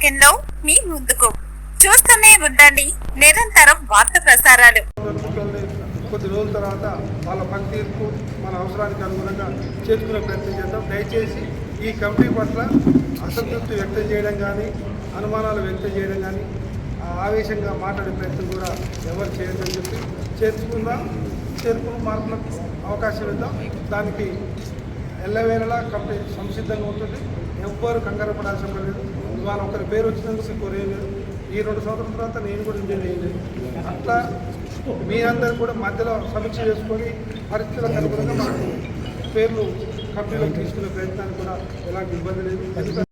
సెకండ్లో మీ ముందుకు. చూస్తూనే ఉండండి నిరంతరం వార్త ప్రసారాలు. కొద్ది రోజుల తర్వాత వాళ్ళ పనితీరుకు మన అవసరానికి అనుగుణంగా చేసుకునే ప్రయత్నం చేద్దాం. దయచేసి ఈ కమిటీ పట్ల అసంతృప్తి వ్యక్తం చేయడం కానీ, అనుమానాలు వ్యక్తం చేయడం కానీ, ఆవేశంగా మాట్లాడే ప్రయత్నం కూడా ఎవరు చేయొద్దని చెప్పి చేర్పులు మార్పులకు అవకాశం ఇద్దాం. దానికి ఎల్లవేళలా కమిటీ సంసిద్ధంగా ఉంటుంది. ఎవ్వరు కంగారు పడాల్సిన లేదు. ఇవాళ ఒకరి పేరు వచ్చినందుకు ఇంకోరేం లేదు. ఈ 2 సంవత్సరాల తర్వాత నేను కూడా ఇంజనీర్ అయ్యింది. అట్లా మీరందరూ కూడా మధ్యలో సమీక్ష చేసుకొని పరిస్థితులకు అనుగుణంగా మనకు పేర్లు కంపెనీలోకి తీసుకునే ప్రయత్నానికి కూడా ఎలాంటి ఇబ్బంది లేదు.